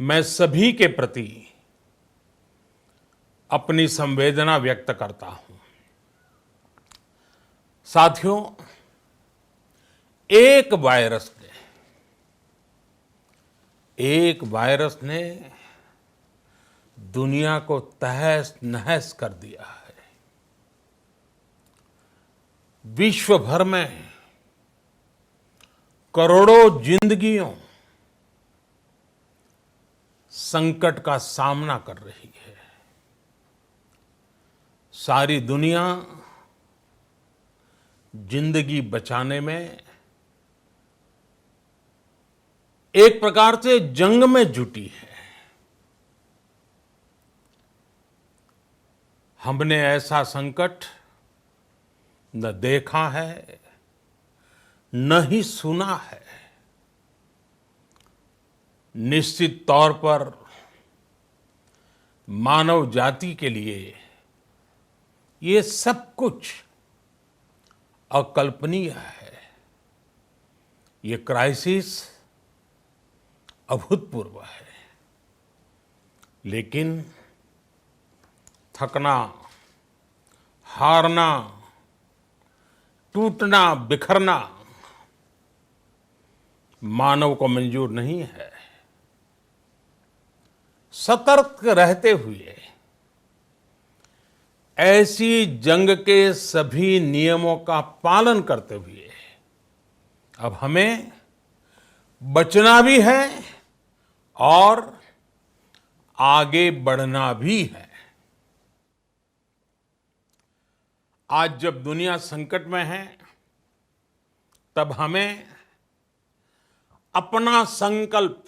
मैं सभी के प्रति अपनी संवेदना व्यक्त करता हूं। साथियों, एक वायरस ने दुनिया को तहस नहस कर दिया है। विश्व भर में करोड़ों जिंदगियों संकट का सामना कर रही है। सारी दुनिया जिंदगी बचाने में एक प्रकार से जंग में जुटी है। हमने ऐसा संकट न देखा है, न ही सुना है। निश्चित तौर पर मानव जाति के लिए ये सब कुछ अकल्पनीय है। ये क्राइसिस अभूतपूर्व है। लेकिन थकना, हारना, टूटना, बिखरना मानव को मंजूर नहीं है। सतर्क रहते हुए ऐसी जंग के सभी नियमों का पालन करते हुए अब हमें बचना भी है और आगे बढ़ना भी है। आज जब दुनिया संकट में है, तब हमें अपना संकल्प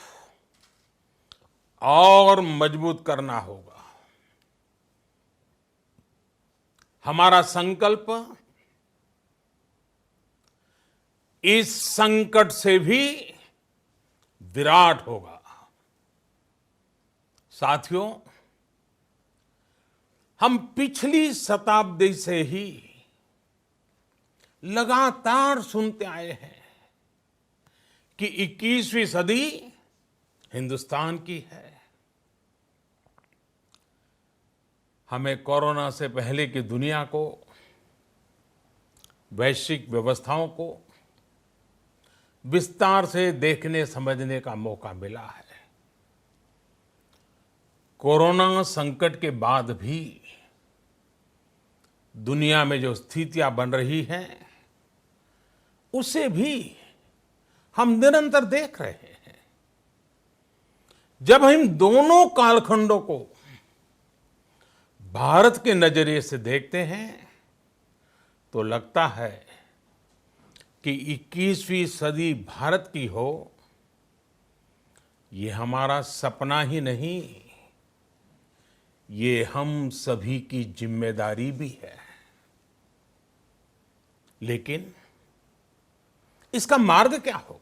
और मजबूत करना होगा। हमारा संकल्प इस संकट से भी विराट होगा। साथियों, हम पिछली शताब्दी से ही लगातार सुनते आए हैं कि 21वीं सदी हिंदुस्तान की है। हमें कोरोना से पहले की दुनिया को, वैश्विक व्यवस्थाओं को विस्तार से देखने समझने का मौका मिला है। कोरोना संकट के बाद भी दुनिया में जो स्थितियां बन रही हैं, उसे भी हम निरंतर देख रहे हैं। जब हम दोनों कालखंडों को भारत के नजरिए से देखते हैं, तो लगता है कि 21वीं सदी भारत की हो, ये हमारा सपना ही नहीं, ये हम सभी की जिम्मेदारी भी है। लेकिन इसका मार्ग क्या हो?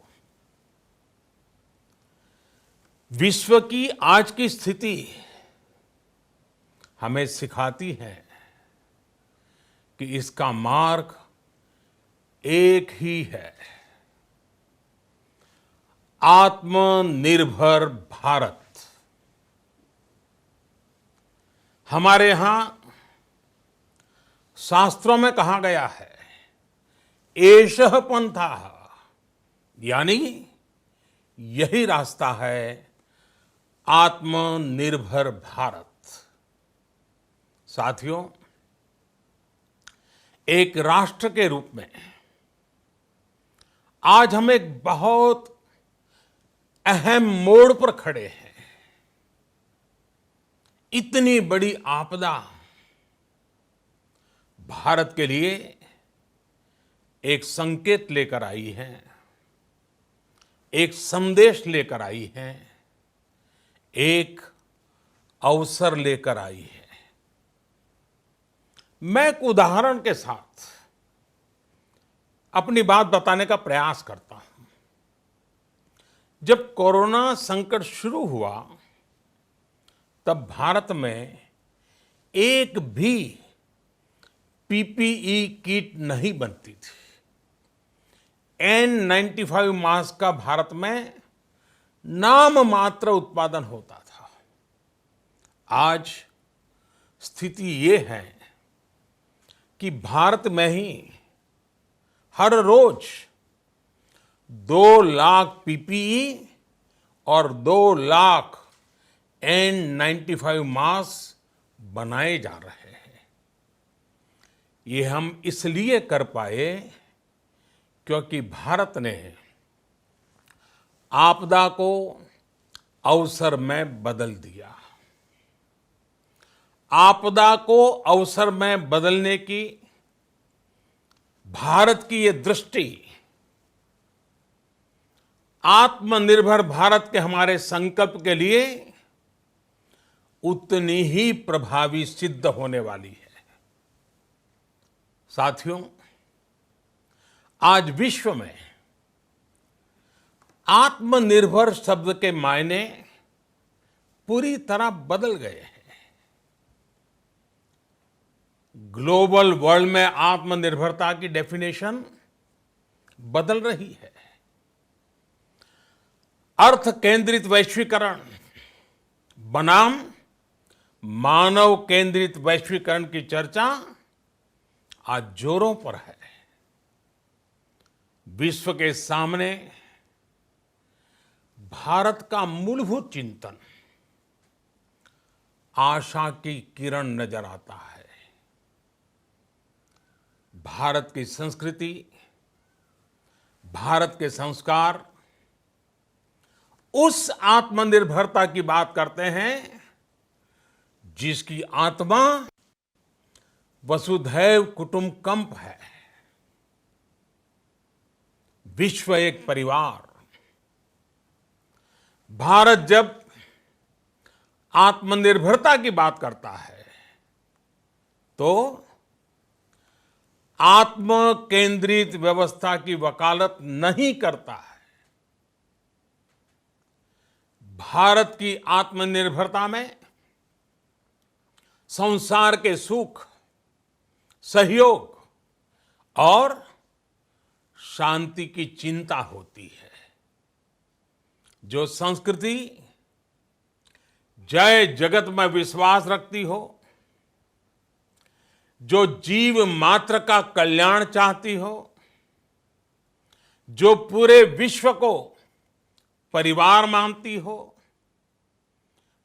विश्व की आज की स्थिति हमें सिखाती है कि इसका मार्ग एक ही है, आत्मनिर्भर भारत। हमारे यहां शास्त्रों में कहा गया है, एषः पंथः, यानी यही रास्ता है आत्मनिर्भर भारत। साथियों, एक राष्ट्र के रूप में आज हम एक बहुत अहम मोड़ पर खड़े हैं। इतनी बड़ी आपदा भारत के लिए एक संकेत लेकर आई है, एक संदेश लेकर आई है, एक अवसर लेकर आई है। मैं एक उदाहरण के साथ अपनी बात बताने का प्रयास करता हूं। जब कोरोना संकट शुरू हुआ, तब भारत में एक भी पीपीई किट नहीं बनती थी। N95 मास्क का भारत में नाम मात्र उत्पादन होता था। आज स्थिति ये है कि भारत में ही हर रोज 2 लाख पीपीई और 2 लाख N95 मास्क बनाए जा रहे हैं। ये हम इसलिए कर पाए क्योंकि भारत ने आपदा को अवसर में बदल दिया। आपदा को अवसर में बदलने की भारत की ये दृष्टि आत्मनिर्भर भारत के हमारे संकल्प के लिए उतनी ही प्रभावी सिद्ध होने वाली है। साथियों, आज विश्व में आत्मनिर्भर शब्द के मायने पूरी तरह बदल गए हैं। ग्लोबल वर्ल्ड में आत्मनिर्भरता की डेफिनेशन बदल रही है। अर्थ केंद्रित वैश्वीकरण बनाम मानव केंद्रित वैश्वीकरण की चर्चा आज जोरों पर है। विश्व के सामने भारत का मूलभूत चिंतन आशा की किरण नजर आता है। भारत की संस्कृति, भारत के संस्कार उस आत्मनिर्भरता की बात करते हैं जिसकी आत्मा वसुधैव कुटुंबकम है। विश्व एक परिवार। भारत जब आत्मनिर्भरता की बात करता है तो आत्म केंद्रित व्यवस्था की वकालत नहीं करता है। भारत की आत्मनिर्भरता में संसार के सुख, सहयोग और शांति की चिंता होती है। जो संस्कृति जय जगत में विश्वास रखती हो, जो जीव मात्र का कल्याण चाहती हो, जो पूरे विश्व को परिवार मानती हो,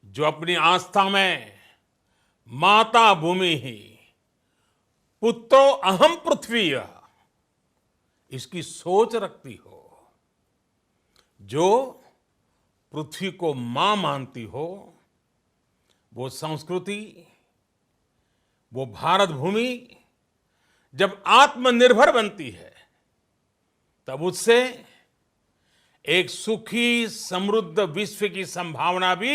जो अपनी आस्था में माता भूमि ही पुत्रो अहम पृथ्वी इसकी सोच रखती हो, जो पृथ्वी को मां मानती हो, वो संस्कृति, वो भारत भूमि जब आत्मनिर्भर बनती है तब उससे एक सुखी समृद्ध विश्व की संभावना भी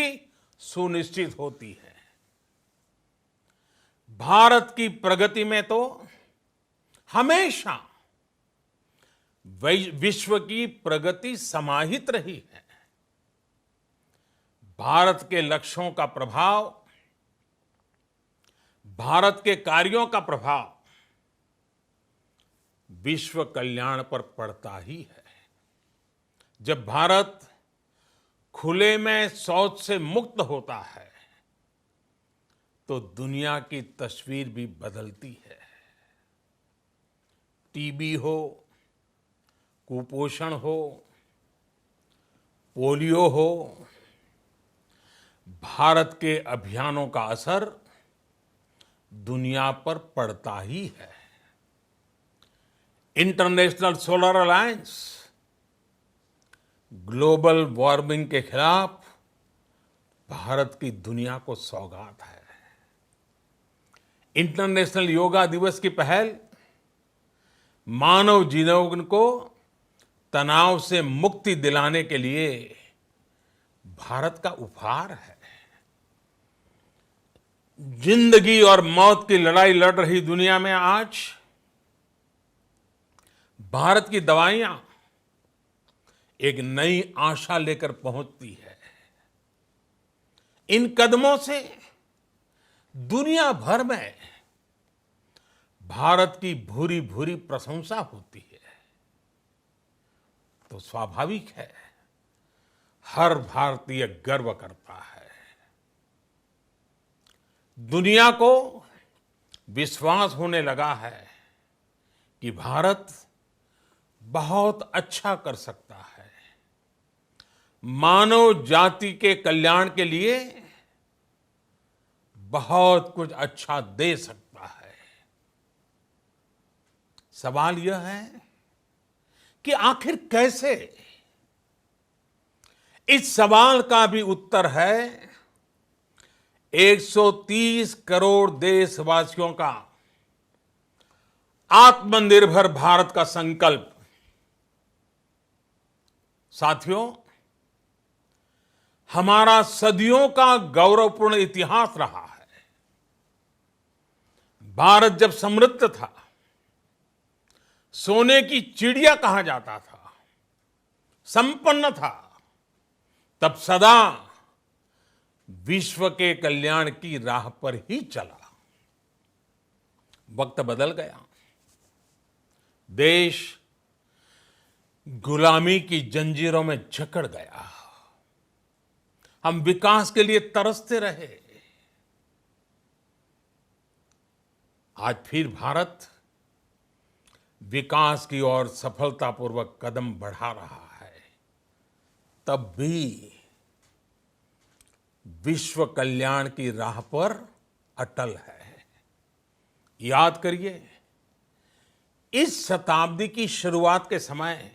सुनिश्चित होती है। भारत की प्रगति में तो हमेशा विश्व की प्रगति समाहित रही है। भारत के लक्ष्यों का प्रभाव, भारत के कार्यों का प्रभाव विश्व कल्याण पर पड़ता ही है। जब भारत खुले में शौच से मुक्त होता है तो दुनिया की तस्वीर भी बदलती है। टीबी हो, कुपोषण हो, पोलियो हो, भारत के अभियानों का असर दुनिया पर पड़ता ही है। International solar alliance global warming के खिलाफ भारत की दुनिया को सौगात है। इंटरनेशनल योगा दिवस की पहल मानव जीवन को तनाव से मुक्ति दिलाने के लिए भारत का उपहार है। जिंदगी और मौत की लड़ाई लड़ रही दुनिया में आज भारत की दवाइयां एक नई आशा लेकर पहुंचती है। इन कदमों से दुनिया भर में भारत की भूरी भूरी प्रशंसा होती है। तो स्वाभाविक है हर भारतीय गर्व करता है। दुनिया को विश्वास होने लगा है कि भारत बहुत अच्छा कर सकता है, मानव जाति के कल्याण के लिए बहुत कुछ अच्छा दे सकता है। सवाल यह है कि आखिर कैसे? इस सवाल का भी उत्तर है 130 करोड़ देशवासियों का आत्मनिर्भर भारत का संकल्प। साथियों, हमारा सदियों का गौरवपूर्ण इतिहास रहा है। भारत जब समृद्ध था, सोने की चिड़िया कहा जाता था, संपन्न था, तब सदा विश्व के कल्याण की राह पर ही चला। वक्त बदल गया, देश गुलामी की जंजीरों में जकड़ गया, हम विकास के लिए तरसते रहे। आज फिर भारत विकास की ओर सफलतापूर्वक कदम बढ़ा रहा है, तब भी विश्व कल्याण की राह पर अटल है। याद करिए, इस शताब्दी की शुरुआत के समय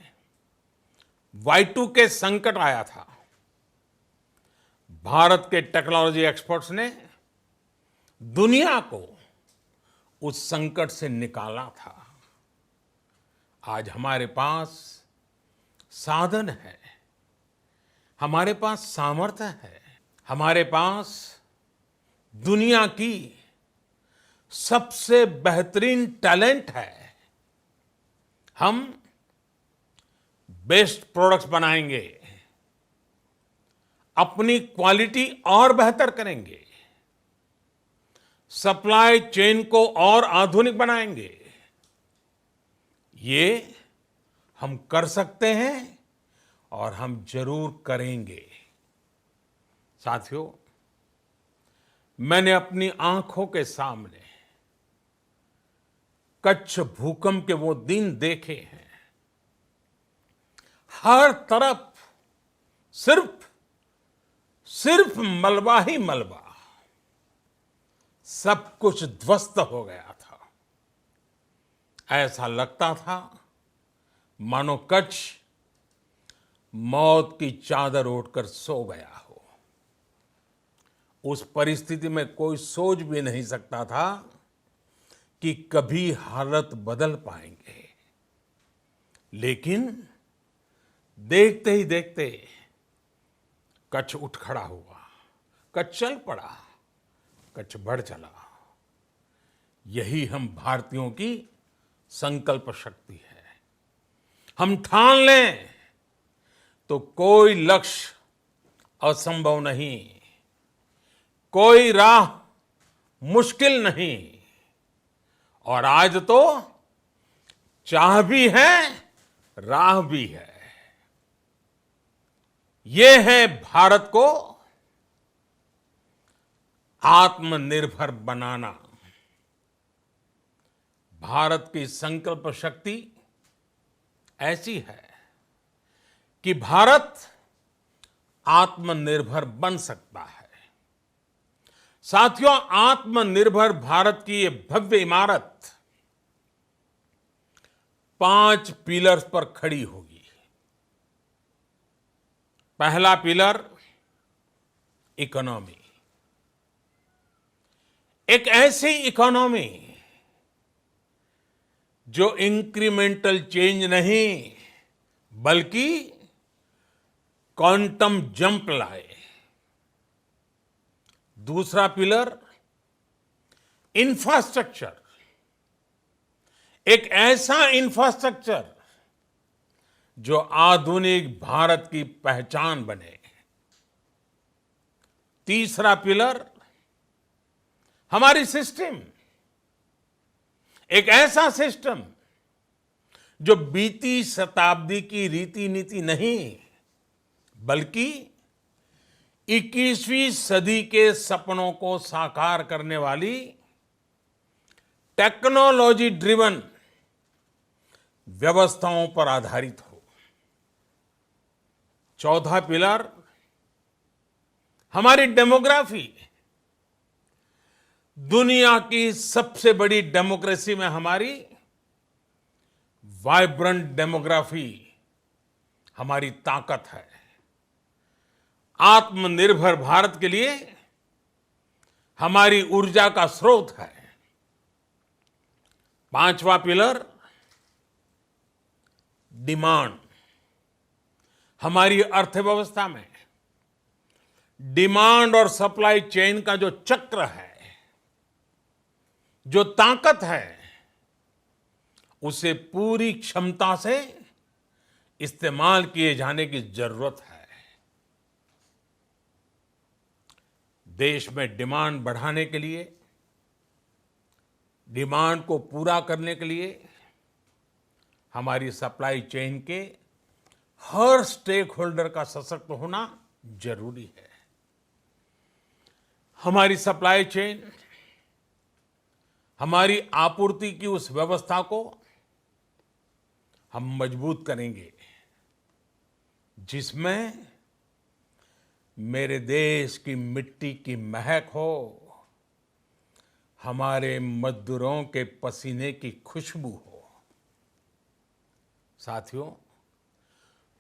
Y2K संकट आया था। भारत के टेक्नोलॉजी एक्सपर्ट्स ने दुनिया को उस संकट से निकाला था। आज हमारे पास साधन है, हमारे पास सामर्थ्य है, हमारे पास दुनिया की सबसे बेहतरीन टैलेंट है। हम बेस्ट प्रोडक्ट्स बनाएंगे, अपनी क्वालिटी और बेहतर करेंगे, सप्लाई चेन को और आधुनिक बनाएंगे। ये हम कर सकते हैं और हम जरूर करेंगे। साथियों, मैंने अपनी आंखों के सामने कच्छ भूकंप के वो दिन देखे हैं। हर तरफ सिर्फ मलबा ही मलबा, सब कुछ ध्वस्त हो गया था। ऐसा लगता था मानो कच्छ मौत की चादर ओढ़कर सो गया हो। उस परिस्थिति में कोई सोच भी नहीं सकता था कि कभी हालत बदल पाएंगे। लेकिन देखते ही देखते कच्छ उठ खड़ा हुआ, कच्छ चल पड़ा, कच्छ बढ़ चला। यही हम भारतीयों की संकल्प शक्ति है। हम ठान लें तो कोई लक्ष्य असंभव नहीं, कोई राह मुश्किल नहीं। और आज तो चाह भी है, राह भी है। ये है भारत को आत्मनिर्भर बनाना। भारत की संकल्प शक्ति ऐसी है कि भारत आत्मनिर्भर बन सकता है। साथियों, आत्मनिर्भर भारत की ये भव्य इमारत 5 पिलर्स पर खड़ी होगी। पहला पिलर, इकोनॉमी। एक ऐसी इकोनॉमी जो इंक्रीमेंटल चेंज नहीं बल्कि क्वांटम जंप लाए। दूसरा पिलर, इंफ्रास्ट्रक्चर। एक ऐसा इंफ्रास्ट्रक्चर जो आधुनिक भारत की पहचान बने। तीसरा पिलर, हमारी सिस्टम। एक ऐसा सिस्टम जो बीती शताब्दी की रीति नीति नहीं बल्कि 21वीं सदी के सपनों को साकार करने वाली टेक्नोलॉजी ड्रिवन व्यवस्थाओं पर आधारित हो। चौथा पिलर हमारी डेमोग्राफी। दुनिया की सबसे बड़ी डेमोक्रेसी में हमारी वाइब्रेंट डेमोग्राफी हमारी ताकत है। आत्मनिर्भर भारत के लिए हमारी ऊर्जा का स्रोत है। पांचवा पिलर डिमांड। हमारी अर्थव्यवस्था में डिमांड और सप्लाई चेन का जो चक्र है, जो ताकत है, उसे पूरी क्षमता से इस्तेमाल किए जाने की जरूरत है। देश में डिमांड बढ़ाने के लिए, डिमांड को पूरा करने के लिए हमारी सप्लाई चेन के हर स्टेक होल्डर का सशक्त होना जरूरी है। हमारी सप्लाई चेन, हमारी आपूर्ति की उस व्यवस्था को हम मजबूत करेंगे जिसमें मेरे देश की मिट्टी की महक हो, हमारे मजदूरों के पसीने की खुशबू हो। साथियों,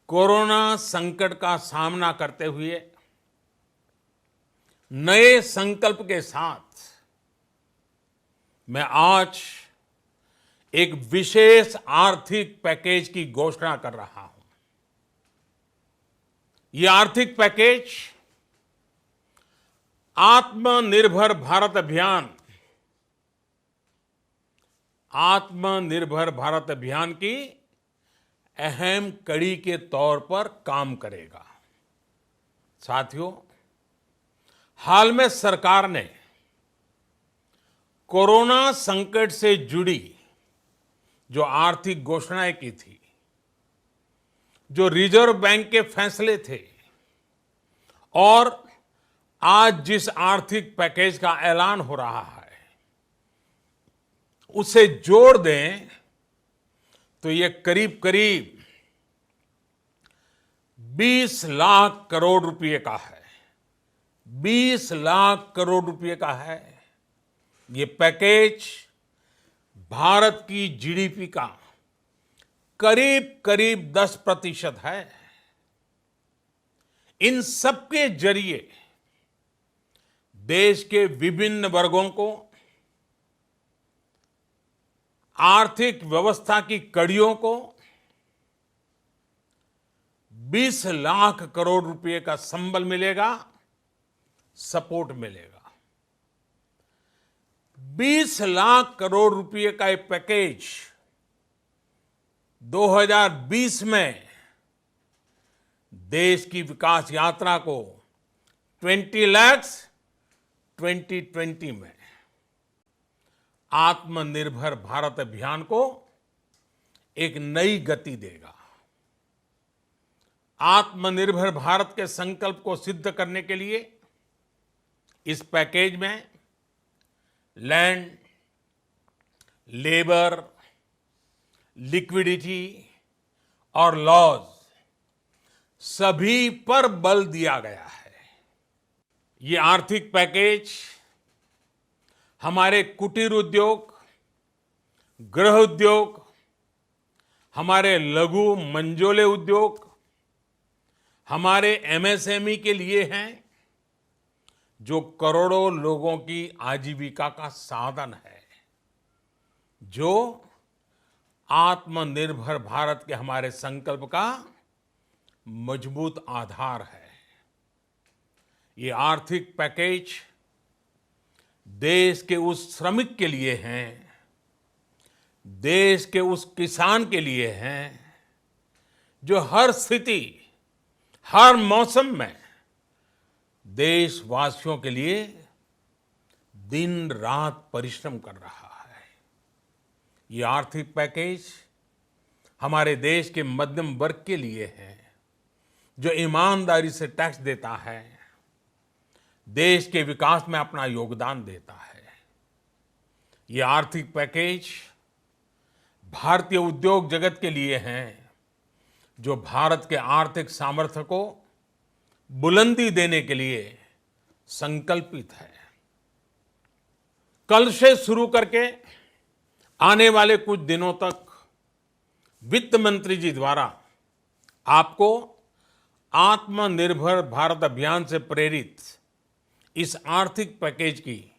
कोरोना संकट का सामना करते हुए नए संकल्प के साथ मैं आज एक विशेष आर्थिक पैकेज की घोषणा कर रहा हूं। यह आर्थिक पैकेज आत्मनिर्भर भारत अभियान, आत्मनिर्भर भारत अभियान की अहम कड़ी के तौर पर काम करेगा। साथियों, हाल में सरकार ने कोरोना संकट से जुड़ी जो आर्थिक घोषणाएं की थी, जो रिजर्व बैंक के फैसले थे और आज जिस आर्थिक पैकेज का ऐलान हो रहा है, उसे जोड़ दें तो ये करीब करीब 20 लाख करोड़ रुपए का है। 20 लाख करोड़ रुपए का है। ये पैकेज भारत की जीडीपी का करीब करीब 10% है। इन सबके जरिए देश के विभिन्न वर्गों को आर्थिक व्यवस्था की कड़ियों को 20 लाख करोड़ रुपए का संबल मिलेगा, सपोर्ट मिलेगा। 20 लाख करोड़ रुपए का एक पैकेज 2020 में देश की विकास यात्रा को 20 लाख 2020 में आत्मनिर्भर भारत अभियान को एक नई गति देगा। आत्मनिर्भर भारत के संकल्प को सिद्ध करने के लिए इस पैकेज में लैंड, लेबर, लिक्विडिटी और लॉज सभी पर बल दिया गया है। ये आर्थिक पैकेज हमारे कुटीर उद्योग, गृह उद्योग, हमारे लघु मंझोले उद्योग, हमारे एमएसएमई के लिए हैं, जो करोड़ों लोगों की आजीविका का साधन है, जो आत्मनिर्भर भारत के हमारे संकल्प का मजबूत आधार है। ये आर्थिक पैकेज देश के उस श्रमिक के लिए हैं, देश के उस किसान के लिए हैं, जो हर स्थिति, हर मौसम में देशवासियों के लिए दिन रात परिश्रम कर रहा है। ये आर्थिक पैकेज हमारे देश के मध्यम वर्ग के लिए है, जो ईमानदारी से टैक्स देता है, देश के विकास में अपना योगदान देता है। ये आर्थिक पैकेज भारतीय उद्योग जगत के लिए हैं, जो भारत के आर्थिक सामर्थ्य को बुलंदी देने के लिए संकल्पित है। कल से शुरू करके आने वाले कुछ दिनों तक वित्त मंत्री जी द्वारा आपको आत्मनिर्भर भारत अभियान से प्रेरित इस आर्थिक पैकेज की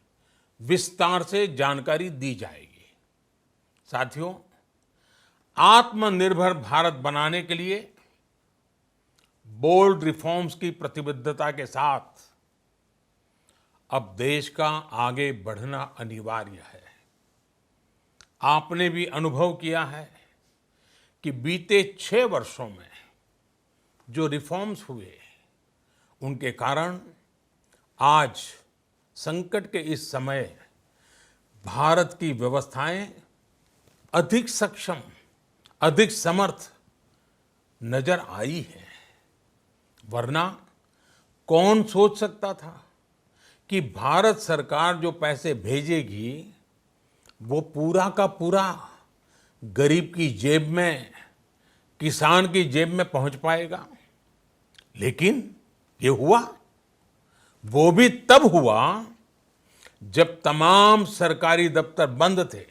विस्तार से जानकारी दी जाएगी। साथियों, आत्मनिर्भर भारत बनाने के लिए बोल्ड रिफॉर्म्स की प्रतिबद्धता के साथ अब देश का आगे बढ़ना अनिवार्य है। आपने भी अनुभव किया है कि बीते 6 वर्षों में जो रिफॉर्म्स हुए, उनके कारण आज संकट के इस समय भारत की व्यवस्थाएं अधिक सक्षम, अधिक समर्थ नजर आई है। वरना कौन सोच सकता था कि भारत सरकार जो पैसे भेजेगी वो पूरा का पूरा गरीब की जेब में, किसान की जेब में पहुंच पाएगा। लेकिन ये हुआ, वो भी तब हुआ जब तमाम सरकारी दफ्तर बंद थे,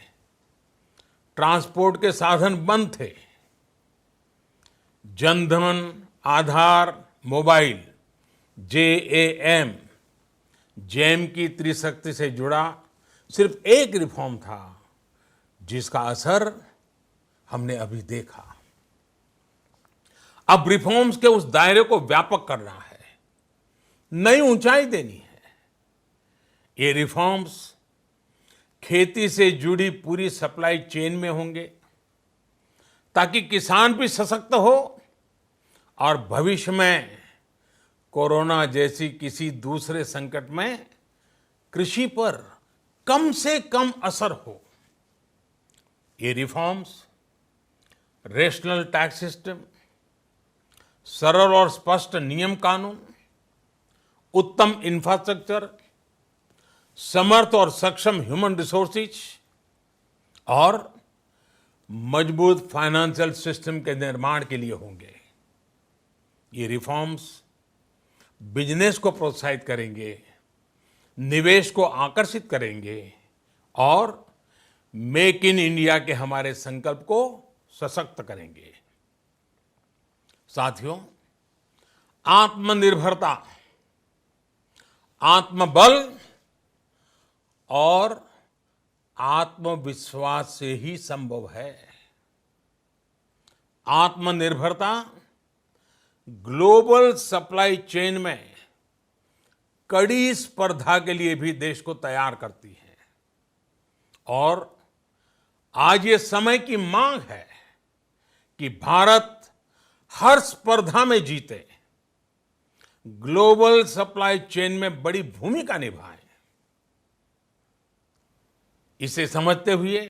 ट्रांसपोर्ट के साधन बंद थे। जनधन, आधार, मोबाइल, जेएएम, जैम की त्रिशक्ति से जुड़ा सिर्फ एक रिफॉर्म था जिसका असर हमने अभी देखा। अब रिफॉर्म्स के उस दायरे को व्यापक करना है, नई ऊंचाई देनी है। ये रिफॉर्म्स खेती से जुड़ी पूरी सप्लाई चेन में होंगे ताकि किसान भी सशक्त हो और भविष्य में कोरोना जैसी किसी दूसरे संकट में कृषि पर कम से कम असर हो। ये रिफॉर्म्स रेशनल टैक्स सिस्टम, सरल और स्पष्ट नियम कानून, उत्तम इंफ्रास्ट्रक्चर, समर्थ और सक्षम ह्यूमन रिसोर्सेज और मजबूत फाइनेंशियल सिस्टम के निर्माण के लिए होंगे। ये रिफॉर्म्स बिजनेस को प्रोत्साहित करेंगे, निवेश को आकर्षित करेंगे और मेक इन इंडिया के हमारे संकल्प को सशक्त करेंगे। साथियों, आत्मनिर्भरता आत्मबल और आत्मविश्वास से ही संभव है। आत्मनिर्भरता ग्लोबल सप्लाई चेन में कड़ी स्पर्धा के लिए भी देश को तैयार करती है और आज ये समय की मांग है कि भारत हर स्पर्धा में जीते, ग्लोबल सप्लाई चेन में बड़ी भूमिका निभाए। इसे समझते हुए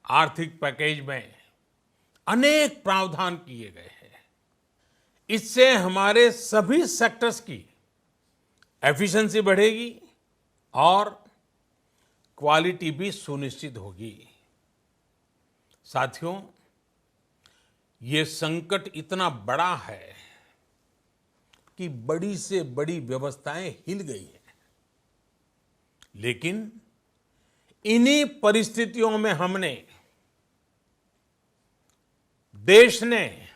आर्थिक पैकेज में अनेक प्रावधान किए गए हैं। इससे हमारे सभी सेक्टर्स की एफिशिएंसी बढ़ेगी और क्वालिटी भी सुनिश्चित होगी। साथियों, ये संकट इतना बड़ा है कि बड़ी से बड़ी व्यवस्थाएं हिल गई हैं। लेकिन इन्हीं परिस्थितियों में हमने, देश ने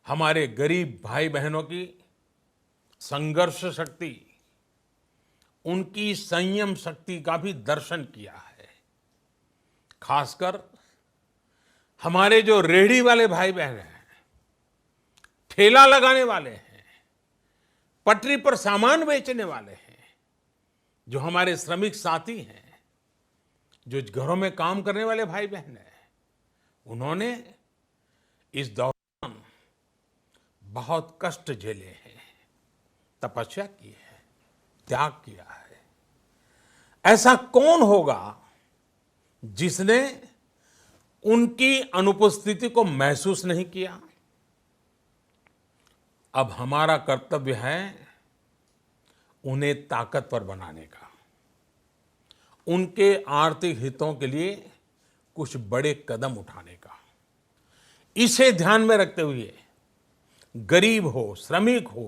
हमारे गरीब भाई बहनों की संघर्ष शक्ति, उनकी संयम शक्ति का भी दर्शन किया है। खासकर हमारे जो रेहड़ी वाले भाई बहन हैं, ठेला लगाने वाले हैं, पटरी पर सामान बेचने वाले हैं, जो हमारे श्रमिक साथी हैं, जो घरों में काम करने वाले भाई बहन हैं, उन्होंने इस दौरान बहुत कष्ट झेले हैं, तपस्या की है, त्याग किया है। ऐसा कौन होगा जिसने उनकी अनुपस्थिति को महसूस नहीं किया? अब हमारा कर्तव्य है उन्हें ताकतवर बनाने का, उनके आर्थिक हितों के लिए कुछ बड़े कदम उठाने का। इसे ध्यान में रखते हुए गरीब हो, श्रमिक हो,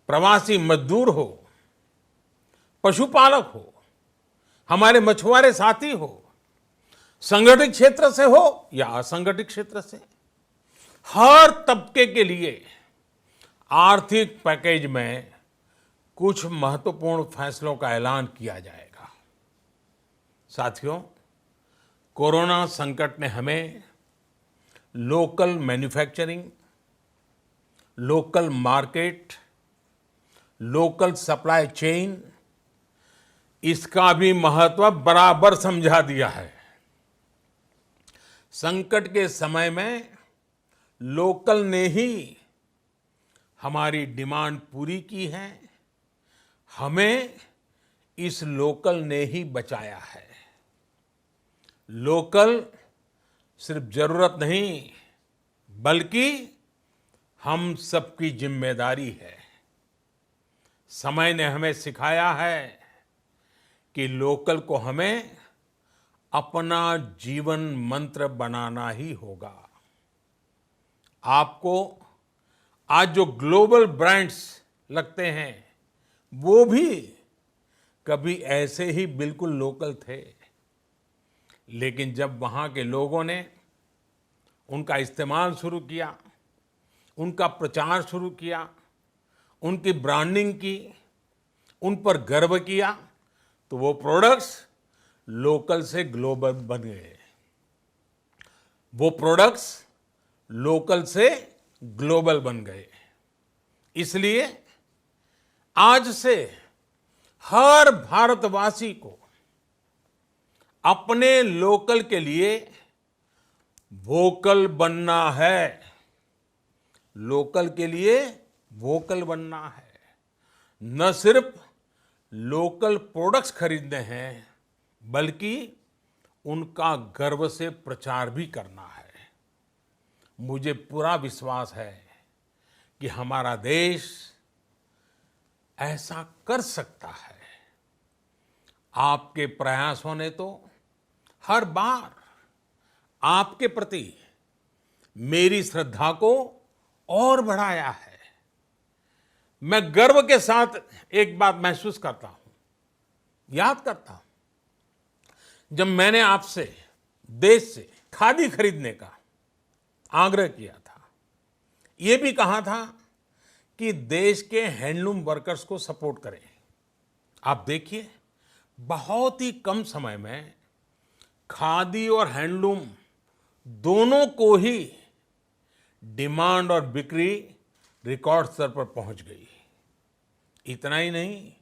प्रवासी मजदूर हो, पशुपालक हो, हमारे मछुआरे साथी हो, संगठित क्षेत्र से हो या असंगठित क्षेत्र से, हर तबके के लिए आर्थिक पैकेज में कुछ महत्वपूर्ण फैसलों का ऐलान किया जाएगा। साथियों, कोरोना संकट ने हमें local manufacturing, local market, local supply chain, इसका भी महत्व बराबर समझा दिया है। संकट के समय में लोकल ने ही हमारी डिमांड पूरी की है, हमें इस लोकल ने ही बचाया है। लोकल सिर्फ जरूरत नहीं, बल्कि हम सबकी जिम्मेदारी है। समय ने हमें सिखाया है कि लोकल को हमें अपना जीवन मंत्र बनाना ही होगा। आपको आज जो ग्लोबल ब्रांड्स लगते हैं, वो भी कभी ऐसे ही बिल्कुल लोकल थे, लेकिन जब वहाँ के लोगों ने उनका इस्तेमाल शुरू किया, उनका प्रचार शुरू किया, उनकी ब्रांडिंग की, उन पर गर्व किया, तो वो प्रोडक्ट्स लोकल से ग्लोबल बन गए। वो प्रोडक्ट्स लोकल से ग्लोबल बन गए। इसलिए आज से हर भारतवासी को अपने लोकल के लिए वोकल बनना है। लोकल के लिए वोकल बनना है। न सिर्फ लोकल प्रोडक्ट्स खरीदने हैं, बल्कि उनका गर्व से प्रचार भी करना है। मुझे पूरा विश्वास है कि हमारा देश ऐसा कर सकता है। आपके प्रयासों ने तो हर बार आपके प्रति मेरी श्रद्धा को और बढ़ाया है। मैं गर्व के साथ एक बात महसूस करता हूं, याद करता हूं, जब मैंने आपसे देश से खादी खरीदने का आग्रह किया था, यह भी कहा था कि देश के हैंडलूम वर्कर्स को सपोर्ट करें। आप देखिए, बहुत ही कम समय में खादी और हैंडलूम दोनों को ही डिमांड और बिक्री रिकॉर्ड स्तर पर पहुंच गई। इतना ही नहीं,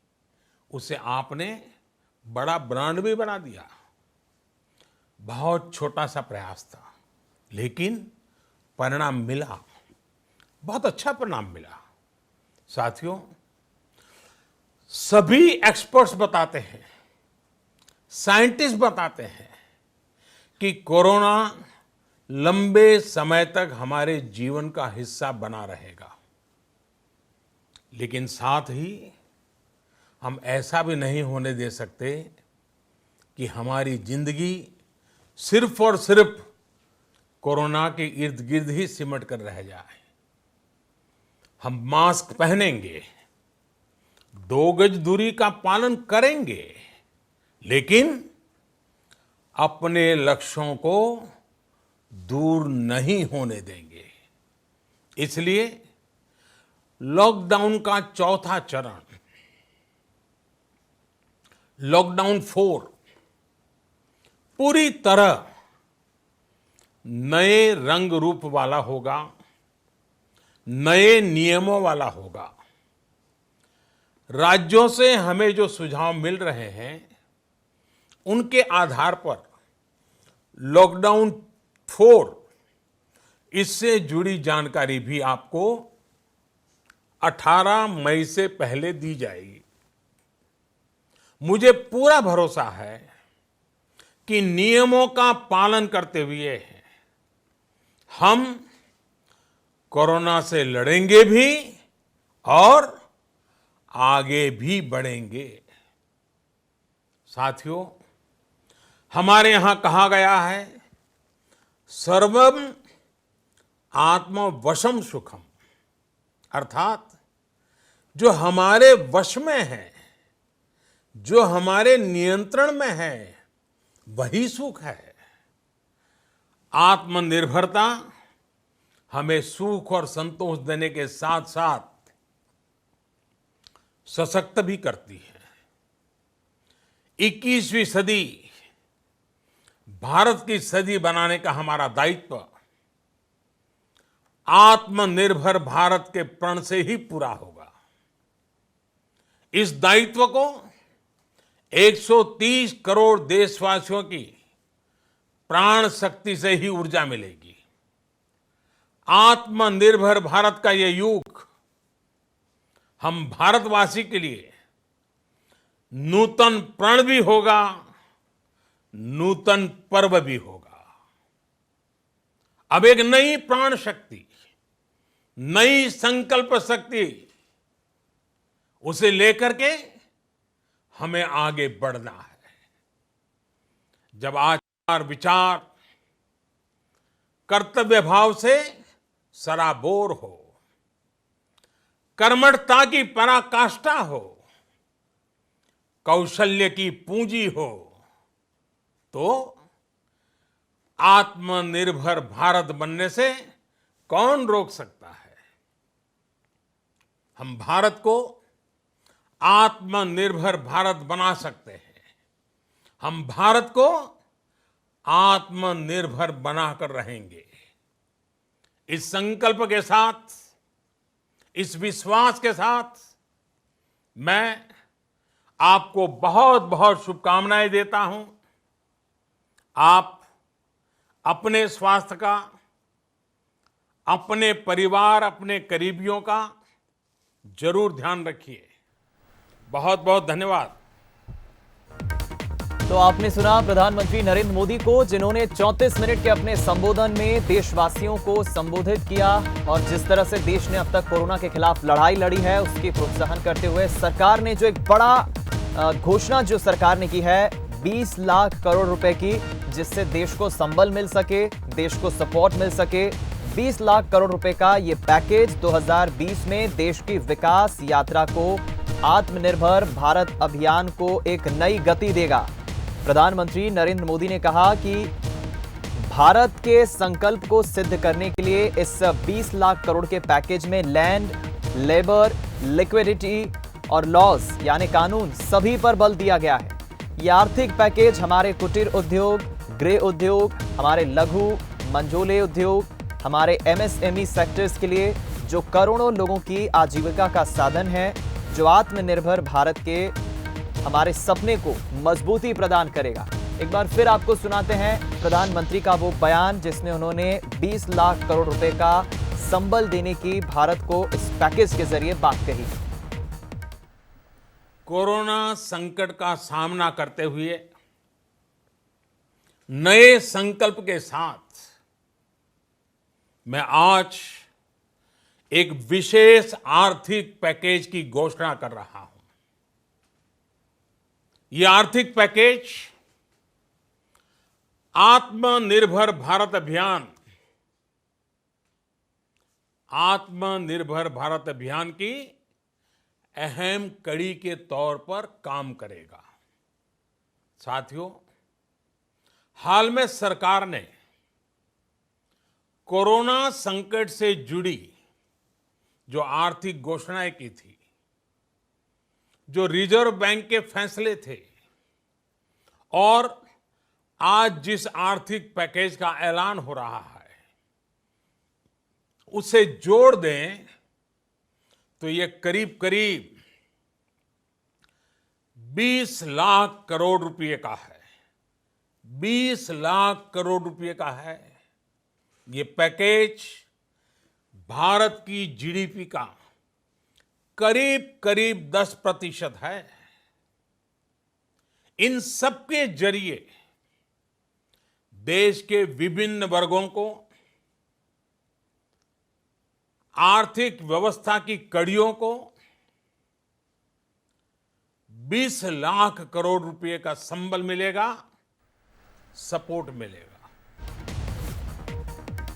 उसे आपने बड़ा ब्रांड भी बना दिया। बहुत छोटा सा प्रयास था, लेकिन परिणाम मिला, बहुत अच्छा परिणाम मिला। साथियों, सभी एक्सपर्ट्स बताते हैं, साइंटिस्ट बताते हैं कि कोरोना लंबे समय तक हमारे जीवन का हिस्सा बना रहेगा। लेकिन साथ ही हम ऐसा भी नहीं होने दे सकते कि हमारी जिंदगी सिर्फ और सिर्फ कोरोना के इर्द गिर्द ही सिमट कर रह जाए। हम मास्क पहनेंगे, 2 गज दूरी का पालन करेंगे, लेकिन अपने लक्ष्यों को दूर नहीं होने देंगे। इसलिए लॉकडाउन का चौथा चरण, लॉकडाउन 4, पूरी तरह नए रंग रूप वाला होगा, नए नियमों वाला होगा। राज्यों से हमें जो सुझाव मिल रहे हैं, उनके आधार पर लॉकडाउन 4, इससे जुड़ी जानकारी भी आपको 18 मई से पहले दी जाएगी। मुझे पूरा भरोसा है कि नियमों का पालन करते हुए हम कोरोना से लड़ेंगे भी और आगे भी बढ़ेंगे। साथियों, हमारे यहां कहा गया है, सर्वम आत्मवशम सुखम, अर्थात जो हमारे वश में है, जो हमारे नियंत्रण में है, वही सुख है। आत्मनिर्भरता हमें सुख और संतोष देने के साथ साथ सशक्त भी करती है। 21वीं सदी भारत की सदी बनाने का हमारा दायित्व आत्मनिर्भर भारत के प्रण से ही पूरा होगा। इस दायित्व को 130 करोड़ देशवासियों की प्राण शक्ति से ही ऊर्जा मिलेगी। आत्मनिर्भर भारत का ये युग हम भारतवासी के लिए नूतन प्रण भी होगा, नूतन पर्व भी होगा। अब एक नई प्राण शक्ति, नई संकल्प शक्ति, उसे लेकर के हमें आगे बढ़ना है। जब आचार विचार कर्तव्य भाव से सराबोर हो, कर्मठता की पराकाष्ठा हो, कौशल्य की पूंजी हो, तो आत्मनिर्भर भारत बनने से कौन रोक सकता है। हम भारत को आत्मनिर्भर भारत बना सकते हैं। हम भारत को आत्मनिर्भर बनाकर रहेंगे। इस संकल्प के साथ, इस विश्वास के साथ मैं आपको बहुत बहुत शुभकामनाएं देता हूं। आप अपने स्वास्थ्य का, अपने परिवार, अपने करीबियों का जरूर ध्यान रखिए। बहुत बहुत धन्यवाद। तो आपने सुना प्रधानमंत्री नरेंद्र मोदी को, जिन्होंने 34 मिनट के अपने संबोधन में देशवासियों को संबोधित किया और जिस तरह से देश ने अब तक कोरोना के खिलाफ लड़ाई लड़ी है, उसकी प्रोत्साहन करते हुए सरकार ने जो एक बड़ा घोषणा जो सरकार ने की है 20 लाख करोड़ रुपए की, जिससे देश को संबल मिल सके, देश को सपोर्ट मिल सके। 20 लाख करोड़ रुपए का ये पैकेज 2020 में देश की विकास यात्रा को, आत्मनिर्भर भारत अभियान को एक नई गति देगा। प्रधानमंत्री नरेंद्र मोदी ने कहा कि भारत के संकल्प को सिद्ध करने के लिए इस 20 लाख करोड़ के पैकेज में लैंड, लेबर, लिक्विडिटी और लॉज यानी कानून सभी पर बल दिया गया है। यह आर्थिक पैकेज हमारे कुटीर उद्योग, गृह उद्योग, हमारे लघु मंझोले उद्योग, हमारे एमएसएमई सेक्टर्स के लिए, जो करोड़ों लोगों की आजीविका का साधन है, जो आत्मनिर्भर भारत के हमारे सपने को मजबूती प्रदान करेगा। एक बार फिर आपको सुनाते हैं प्रधानमंत्री का वो बयान, जिसमें उन्होंने 20 लाख करोड़ रुपए का संबल देने की भारत को इस पैकेज के जरिए बात कही। कोरोना संकट का सामना करते हुए नए संकल्प के साथ मैं आज एक विशेष आर्थिक पैकेज की घोषणा कर रहा हूं। यह आर्थिक पैकेज आत्मनिर्भर भारत अभियान, आत्मनिर्भर भारत अभियान की अहम कड़ी के तौर पर काम करेगा। साथियों, हाल में सरकार ने कोरोना संकट से जुड़ी जो आर्थिक घोषणाएं की थी, जो रिजर्व बैंक के फैसले थे और आज जिस आर्थिक पैकेज का ऐलान हो रहा है, उसे जोड़ दें तो ये करीब करीब 20 लाख करोड़ रुपए का है। 20 लाख करोड़ रुपए का है। ये पैकेज भारत की जीडीपी का करीब करीब 10% है। इन सबके जरिए देश के विभिन्न वर्गों को आर्थिक व्यवस्था की कड़ियों को 20 लाख करोड़ रुपए का संबल मिलेगा, सपोर्ट मिलेगा।